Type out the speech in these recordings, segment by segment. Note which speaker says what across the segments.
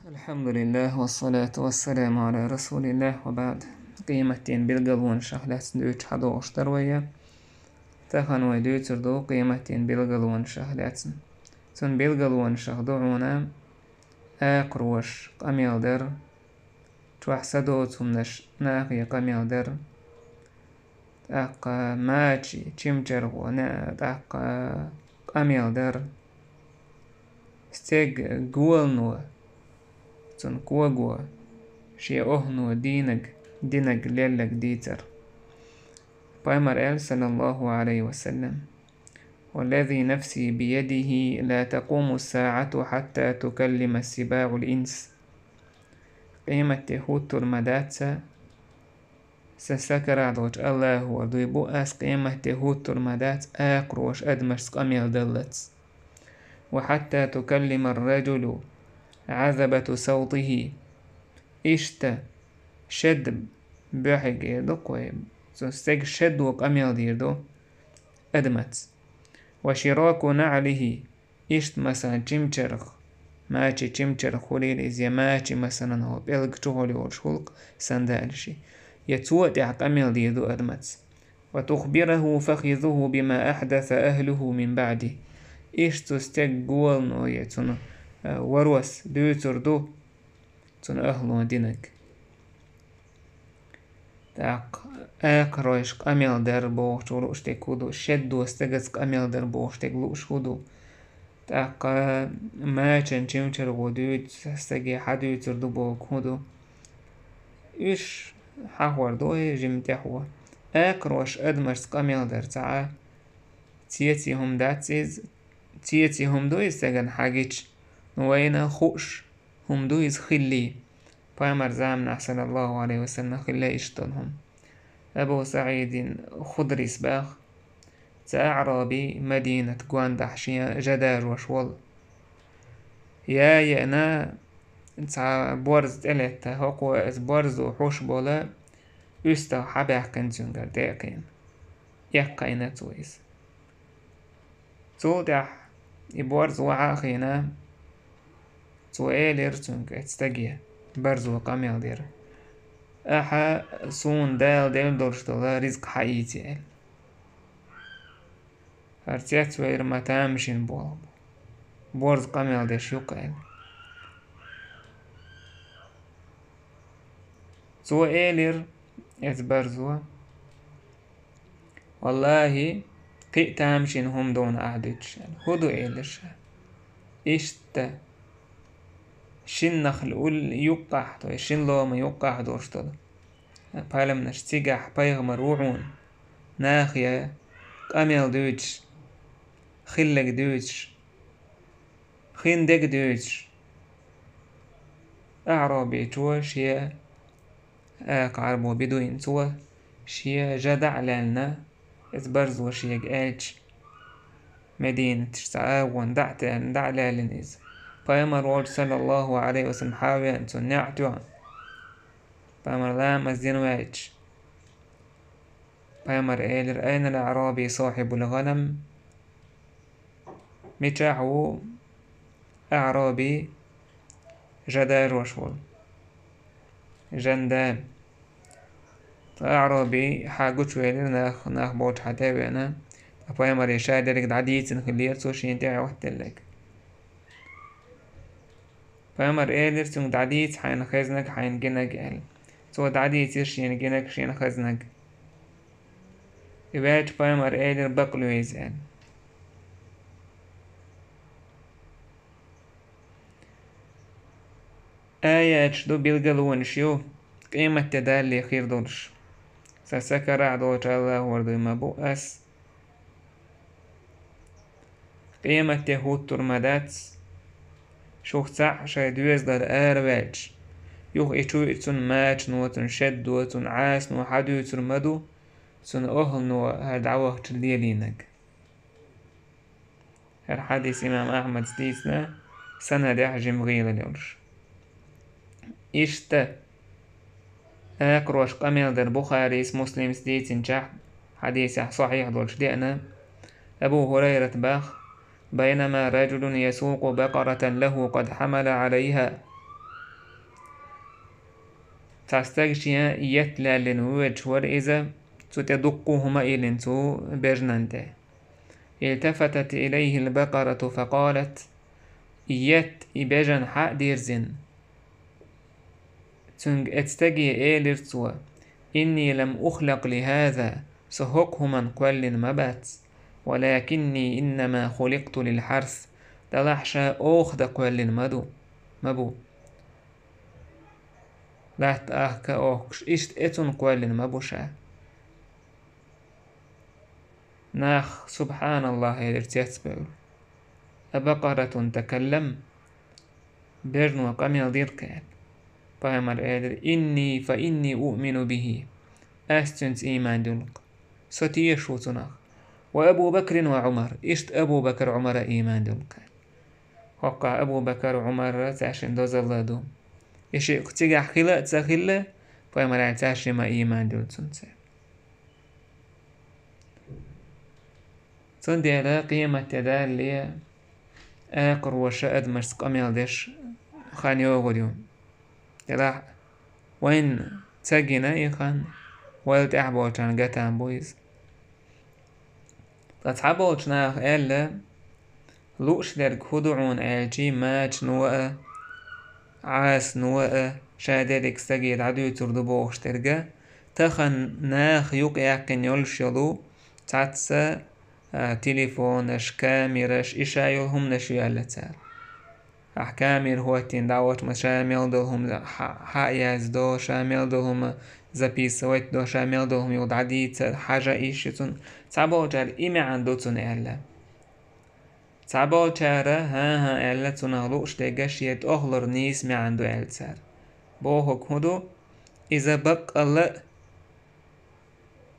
Speaker 1: الحمد لله والصلاة والسلام على رسول الله وبعد. قيمتين بالقلون شهلات دوش حدو اشتروية تخن ويدوتر دو قيمتين بالقلون شهلات تن بالقلون شهدوعونا اقروش قميل در توحسدو تمنش ناقي قميل در تاق ماتشي تشمجر ونا تاق قميل در ستيق قولنو تن كوغو شي أهنو دينك ليلك ديتر بايمر صلى الله عليه وسلم والذي نفسي بيده لا تقوم الساعة حتى تكلم السباع الإنس قيمة تهوت المداتسة سسكر عدوش الله ودويبو أس قيمة تهوت المدات آقروش أدمش قميل دلت وحتى تكلم الرجل عذبة صوته إشتا شد بحق يدقوي سنستيق شد وقميل ديردو أدمت وشراك نعله إشت مثلا تشمشرخ ماشي تشمشرخ وليل إزي ماشي مثلا هو بيلق تغولي والشولق سندالشي يتوأت قميل ديردو أدمت وتخبره فخذه بما أحدث أهله من بعده إشت تستيق قول نويتون وروس دوتر دو تون أهلو دينك تاق آقروش قميل در بوش ولوش تكودو شدو استغز قميل در بوش تكلوش هدو تاق ماچن چمچر ودوت استغي حدوتر دو بوك هدو إش حاور دوه جمتحوه آقروش أدمش قميل در تعا تيتي هم داتسيز تيتي هم دو استغن حاجيش نوينا خوش هم دويز خلي بايمر زامنا صلى الله عليه وسلم خلي اشتنهم أبو سعيد خضري سباخ تأعرابي مدينة قواندحشية جدار وشول يا يأنا تع بورز تلت هقو از بورز وحوش بولا استا حباح كنزنگر داكين يقاينة تويز تودح يبورز وعاخينا سؤال رتونك اتستجيه برزو قميل دير احا سون دال دورشتولا رزق حقيقي هرتيات وير ما تامشين بورز قميل دير شوقال سؤال ات برزو والله قي تامشين هم دون اعدتش هدو ايلش اشتا شين نخل قول يقح تو شين لو ما يقح دورشتل بالم نشتيجح بايغمر وعون ناخيا قاميل دوتش خلق دوتش خندق دوتش أعرابي توا شيا قعربو بدوين توا شيا جدع لنا اتبرزو شيا قالش مدينة تشتعاون دع لالنيز بايمر وولد صلى الله عليه وسلم حاوي أن تنعتوا بايمر لا مزين وايتش بايمر إيلر أين الأعرابي صاحب الغنم متاحو أعرابي جدار وشول جندام أعرابي حاجوش ويلر ناخ بوت حتاوي أنا بايمر يشادرك دعديت نخلير سوشين تاعي وحتلك بايمر إيلر سون دعديت حين خزنك حين جنك إل سو دعديت يشين جنك شين خزنك يبات بايمر إيلر بقلو يزال آيات دو بيلقلون شيو قيمة تدالي خير دولش سسكر عدوش الله وردو ما بؤس قيمة تهوت ترمدات شوخ تاع شايدويز دار آرواج يوخ إيشو إتسون ماتش نوتن شد وتن عاس نو حدو يتر مدو سن أهل نو هدعوه تليلينك الحديث إمام أحمد ستيسنا سنة دحجم غير اليورش إشتا أكروش قميل در بخاريس مسلم ستيسن شح حديث صحيح دولش دينا أبو هريرة باخ بينما رجل يسوق بقرة له قد حمل عليها تستغشيا يتلا لنوج ورئذا تتدقهما إلنتو برنانته. التفتت إليه البقرة فقالت إيت إبجن حق ديرزن تنج اتستجي إيلرتوا إني لم أخلق لهذا سهقهما قول مبات ولكني إنما خلقت للحرث تلحشا أخذ قول مبو لا تأخك أخش إشت إتن قول مبوشا ناخ سبحان الله يرتيت بقول أبقرة تكلم برن وقم يضير كان بامر قادر فإني أؤمن به أستنت إيمان دلق ستيش وتناخ وأبو بكر وعمر إشت أبو بكر عمر إيمان دلق وقع أبو بكر عمر تعشن دوز الله دوم إيش اقتجع خلا تسخلا بامر تعشن ما إيمان دلق تندي على قيمة تدار لي آقر وشأد مرسق أميال ديش خاني أغديون يلا وين تسجينا إيخان والد أحبوشان قتان بويز تتحبوشنا إلا لوش درك خدعون آلجي ماج نوأ عاس نوأ شادرك سجيد عدو تردبوش ترجع تخن ناخ يقيقن يلشلو تاتسا تليفونش كاميرش إشايلهم نشيالتار أحكامير هو دعوت مشامل دهم حايز دو شامل دهم записывать دو شامل دهم يودعديت حاجة إيشتون تعبو جار إيمي عندوتون إلا تعبو جارة ها إلا تنغلوش ديگشيت أغلر نيس مي عندو إلتار بوهك هدو إذا بق الله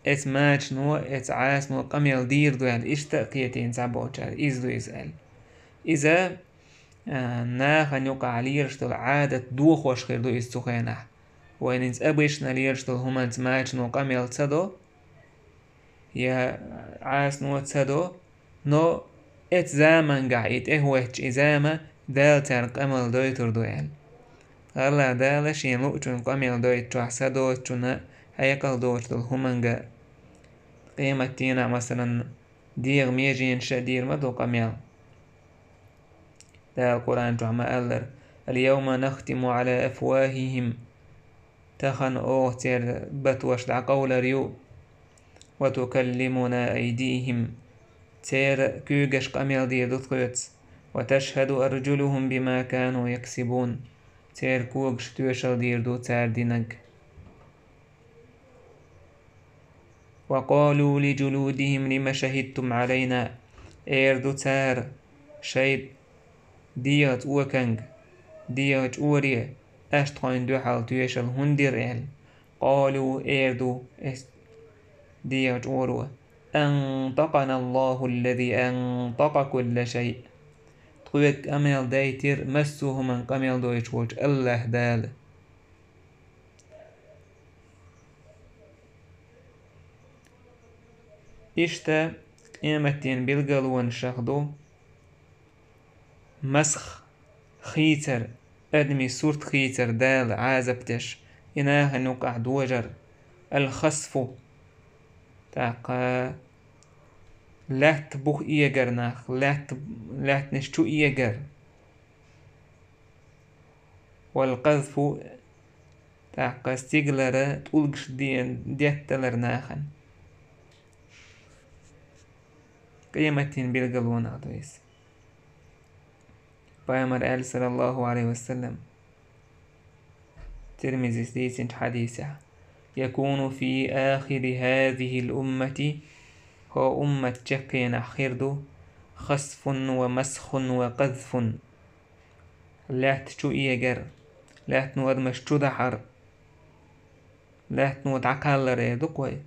Speaker 1: ات ماج نو ات عاس نو قميل دير دو يعني إيش تأقيتين تعبو جار إزدو إزال إذا ناخ نيوقع ليرشتل عادة دو خوش خير دو إستوخينه وإن إنت أبيشنا ليرشتل هما تماج نو قميل تسدو يا عاس نو تسدو نو ات زامن قاعد إهوهج إزامة دالتر قميل دويتر دو يعني غلا دالش ينلوچون قميل دويتر سدو چونا هيقل دويتر هما قيمة تينا مثلا دير ميجين شدير مدو قميل دا القرآن جمع ألر اليوم نختم على أفواههم تخن تير بتوش دع قول ريو وتكلمنا أيديهم تير كوغش قميل دير دثقيت وتشهد أرجلهم بما كانوا يكسبون تير كوغش توشل دير دو تار دينج وقالوا لجلودهم لما شهدتم علينا دو تار شيد ديات وكنج ديات أوريه أشتخين دو حال تويشل هندير قالوا إيردو ديات أورو أنطقنا الله الذي أنطق كل شيء تقويك أميل دايتر مسوه من قميل دويش وج الله دال إشتا قيمتين بالقلوان شخدو مسخ خيتر أدمي صورت خيتر دال عازبتش إناها نقع دوجر الخصف تاقا لا تبوخ إيجر ناخ لا تنشتو إيجر والقذف تاقا استيغلر تولقش ديتلر ناخن قيمتين بالقلوان عدويس بأمر آل صلى الله عليه وسلم ترمزي سيسنج حديثة يكون في آخر هذه الأمة هو أمة جكين أخيردو خسف ومسخ وقذف لا تشو إيجر لا تنود مشتو دحر لا تنود عقال ريدو قوي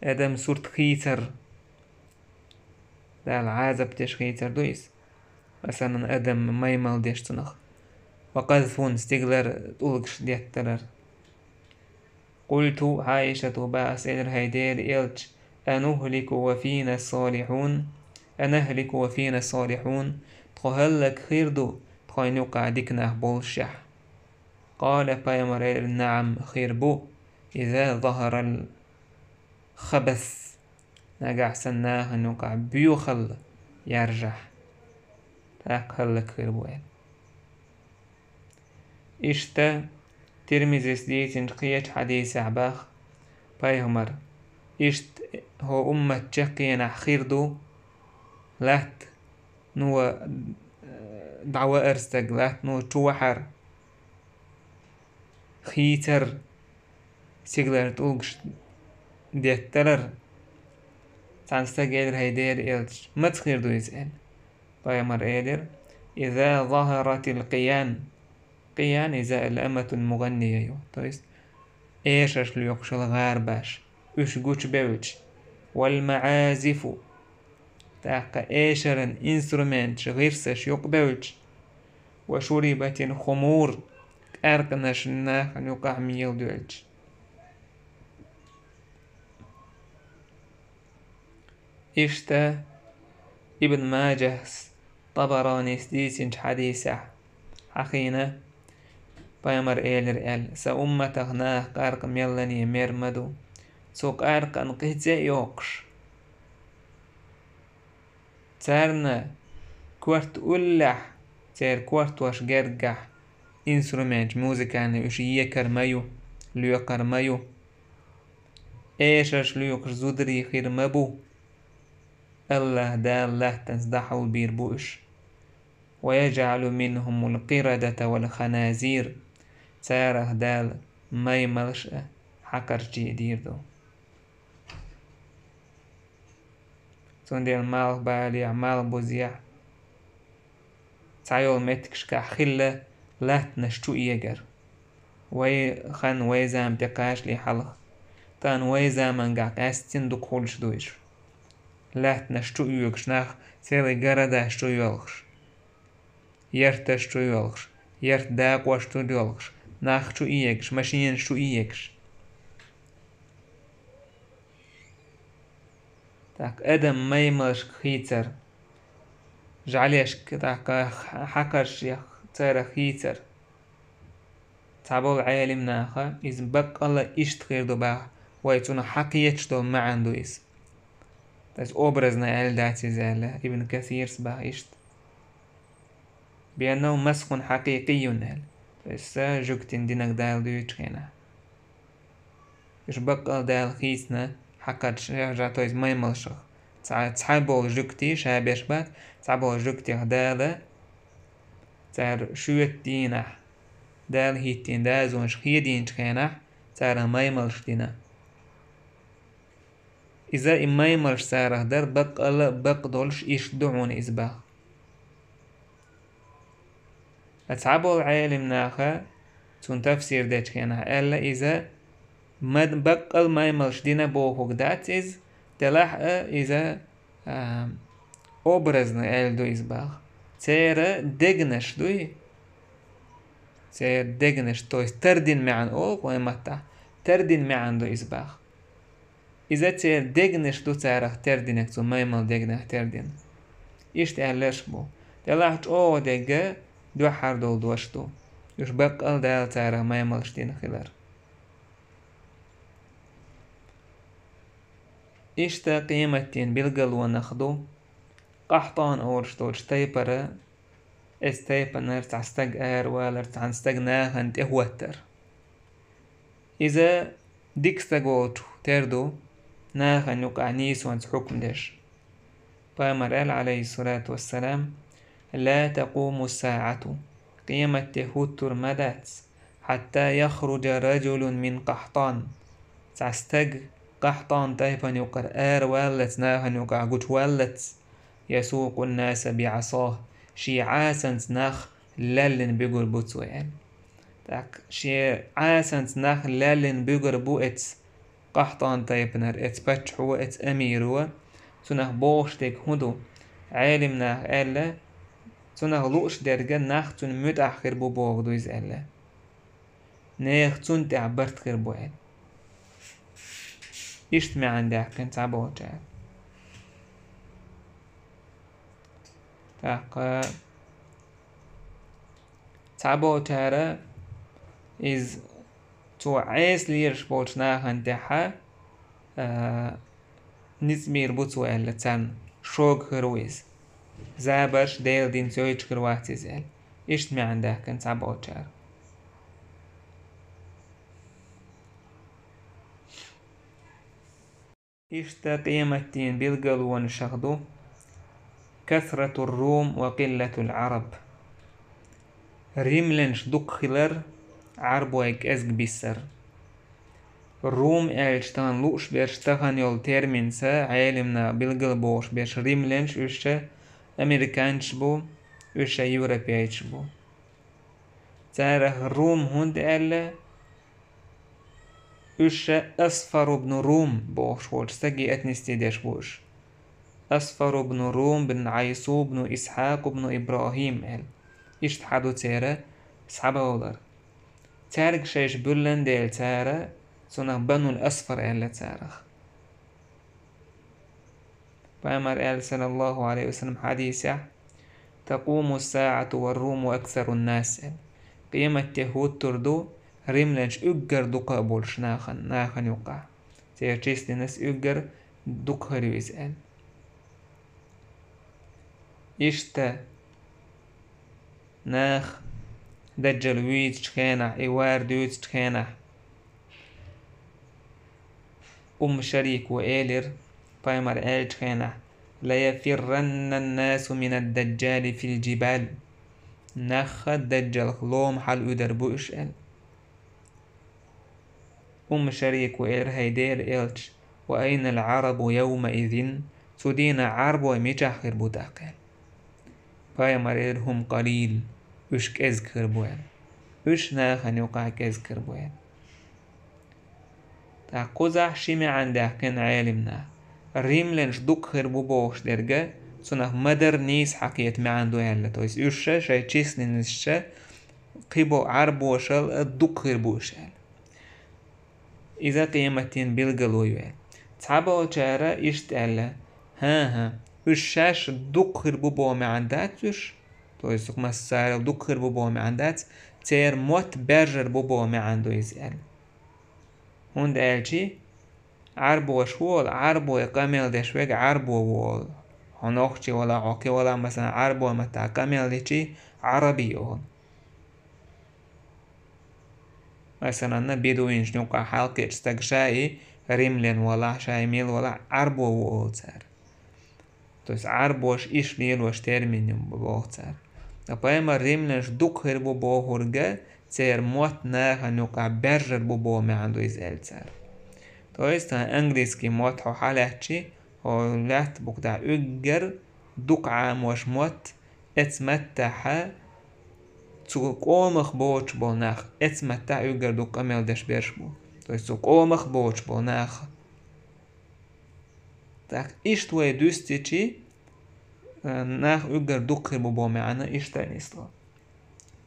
Speaker 1: أدم صورت خيتر دا العازب تش خيتر دويس مثلا أدم مايمال ديش تنخ وقذف استغلر تولقش ديترر قلت عائشة باس إلر هيدير إلج أنهلك وفينا الصالحون تخهلك خيردو تخينو قاعدك بولشح قال بايمر نعم خير بو إذا ظهر الخبث نقع سناه نقع بيوخل يرجح تاكل خير بو إشتا ترمزيس ديتن قيت حديث عباخ بايهمر إشت هو أمة تشقين خير دو لات نو دعوة أرستق لات نو توحر خيتر سيغلر تولغش ديتلر تانستق إيدر هيدير إلتش ما تخير دو يزعل بايمر إيدر إذا ظهرت القيان قيان إذا الأمة المغنية يو تويس إيشش ليوكش الغارباش إش قوش بيوش والمعازف تاقا إيشرن إنسترومنت غيرسش يقبلش وشربت الخمور أرقنش الناخ يقع ميل دولش إشتا ابن ماجه طبراني سديسنج حديثة حقينا بايمر إيلر إل سأمة غناه قارق ميلاني ميرمدو سوق أرق أنقيتزي يوكش تارنا كوارت أولح تار كوارت واش جرجح إنسترومنت موسيقى وش يكر مايو ليوكر مايو إيشش ليوكر زودري خير مبو الله دا الله تنزدحو بيربوش ويجعل منهم القردة والخنازير تاره دال ماي ملش حكر جيدير دو تندي المال بالي عمال بوزيع تعيول متكش كحلة لا تنشتو يجر وي خان ويزام تقاش لي حلق تان ويزام انقاق استين دو كولش دويش لا تنشتو يوكش ناخ سيلي قرده شتو يولخش يرت شتو يولخش يرت داق وشتو يولخش ناخ شتو يجش ماشين شتو يجش تاك ادم ميملش خيتر جعليش تاك حكرش تارا خيتر تعبول عالم ناخا إذ بق الله إشت خير دو باخ ويتونا حقيتش دو ما عنده إس تاس أوبرزنا عال داتي زالة ابن كثير سباخ إشت بأنه مسخ حقيقي نال بس جوكتين دينك دال دويتش خينا إش بق دال خيسنا حقرش جاتو إز ميملشخ تعبول جوكتي شابيش باك تعبول جوكتي غدالة تار شويت دينه دال هيتين دازونش خيدين خينا تارا ميملش دينا إذا ميملش ساره در بق الله بق دولش إيش دعون إزباخ أتعبو العالم ناخا تون تفسير ديش خينا ألا إذا مد بق الميملش دينا بوخوك دات إز تلاح إذا أوبرزنا أل دو إزباخ تيرا دقنش دوي سير دقنش تويس تردين معن أولق ويمتع تردين معن دو إزباخ إذا تير دقنش دو تارخ تردينك تو ميمل دقنه تردين إيش تعلش بو تلاحج أو دقا دو حر دول دوشتو يش بقل دال تارخ ميملش دين خلر إيش تا قيمتين بلقل ونخدو قحطان أورش دولش تيبرا استيبا نرت عستق آر والرت عنستق ناهن تهوتر إذا ديكستقوتو تردو ناهن يقع نيسوان حكم ديش بامر عليه الصلاة والسلام لا تقوم الساعة قيمة تهوتر مدات حتى يخرج رجل من قحطان تعستق قحطان تيبا يقر آر والت ناهن يقع قوت والت يسوق الناس بعصاه شي عاسنت ناخ لالن بيقر بوتسو يعني تاك شي عاسنت ناخ لالن بيقر بو اتس قحطان تايبنر اتس باتشحو اتس اميرو تناخ بوشتك هدو عالم ناخ الا تناخ لوش درجة ناخ تن متأخر بو بوغدو يز الا ناخ تن تعبرت خير بو يعني اشت ما عندك كنت عبوت يعني تاق تعبو تارا إز تو عيس ليرش بولش ناخن تحا نزمير بوتو ألا تان شوق خرويز زابرش ديل دين سويتش خرواتي زيل إشت مي عنده كنت عبوتشار إشت قيمتين بالقلوان شخدو كثرة الروم وقلة العرب ريملنش دوك خلر عربو ايك ازق بيسر الروم الشتان لوش بيرشتغن يول تيرمينسا عالمنا بالقلبوش بيرش ريملنش وشا امريكانش بو وشا يوروبيايش بو تاره الروم هند الا وشا اصفر بن روم بوش وش ساقي اتنستي ديش بوش أصفر بن روم بن عيسو بن إسحاق بن إبراهيم ال إشت حدو تيرا صحابة ولر تارك شايش بلن ديل تارا سنة بنو الأصفر ال تارخ بأمر ال صلى الله عليه وسلم حديثة تقوم الساعة والروم أكثر الناس ال قيمة يهود تردو ريملنش أجر دقا بولش ناخن يقع تيرشيس لناس أجر دقا ريوز ال إشتا ناخ دجل ويت تخينح إوار دوت تخينح شريك وإيلر بايمر إل تخينح ليفرن الناس من الدجال في الجبال ناخ الدجال خلوم حل أدربوش إل شريك وإيلر هيدير إلتش وأين العرب يومئذ سدين عرب وميتاخر بوتاقل بايمر إلهم قليل وش كذكر بوين وش ناخن يوقع كذكر بوين تا قزح شمي عنده كان عالمنا ريملنش دكخر بوبوش درجة سنه مدر نيس حكيت ما عنده هلا تويس وشا شاي تشيسني نسشا قيبو عربو شل الدكخر بوشال إذا قيمتين بالقلويوين تعبو جارة إشتالا ها وشاش دكخر بوبو ما عنداتش تويس مسار دكخر بوبو ما عندات تير موت برجر بوبو ما عنده يزال هند الجي عربو شوال عربو يقامل دشويق عربو وول هنوخشي ولا عوكي ولا مثلا عربو متى قامل دشي عربي هون مثلا بدوينش نوقع حلقة استقشاي ريملين ولا شاي ميل ولا عربو وول تار تويس عربوش إيش ليل وش ترمين بوه تار أبايما ريملنش دكخر بوبو هرجا تير موت ناخ نوقع برجر بوبو ما عنده يزال تار تويس تا انجليسكي موت حو حالاتشي هو لات بقدع اجر دقعة موش موت اتمتحا تو قومخ بوش بوناخ اتمتح اجر دقعة ميلدش برشبو تويس تو قومخ بوش بوناخ تاك اشتوي دوستيشي ناخ اجر دقخر بوبو معنا اشتا نسلا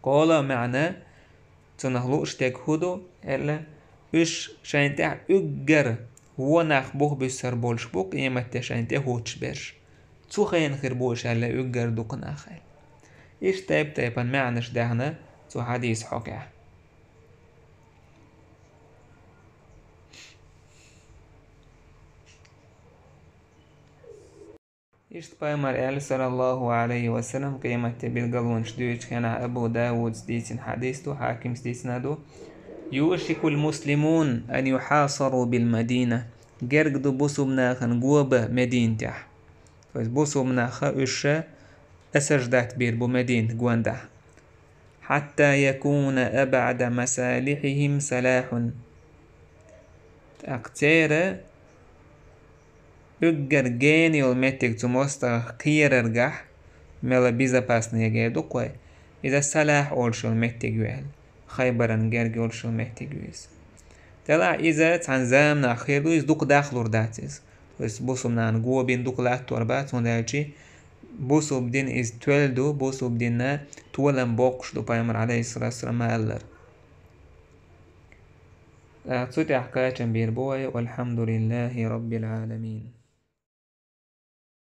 Speaker 1: قولا معنا تنهلوش تاك هدو الا إش شاينتها أجر هو ناخ بوخ بسر بولش بوك يمت شاينتها هوتش برش تو خين خربوش هلا أجر دوق ناخل إيش تايبا معنش دهنا تو حديث حكاه إيش بايمر آل صلى الله عليه وسلم قيمة بالقلون شدوش كان أبو داود سديسن حديثه حاكم سديسنادو يوشك المسلمون أن يحاصروا بالمدينة جرقدو بوسو مناخن قوبة مدينته بوسو مناخا أشا أسجدات بير بمدينة قوانده حتى يكون أبعد مصالحهم سلاح أقتير أجر جيني والمتك تموستا خير رجح ملا بيزا باسني يجيدو كوي إذا سلاح أولشو المتك يوهل خيبرن جرجي أولشو المتك يويز تلا إذا تنزامنا خير ويز دوك داخلور داتيز ويز بوسو منان قوة بين دوك لات توربات وندالجي بوسو بدين إز تولدو بوسو بدين تولن بوقش دو بايمر عليه الصلاة والسلام ألر تصوتي حكاية بير بوي والحمد لله رب العالمين.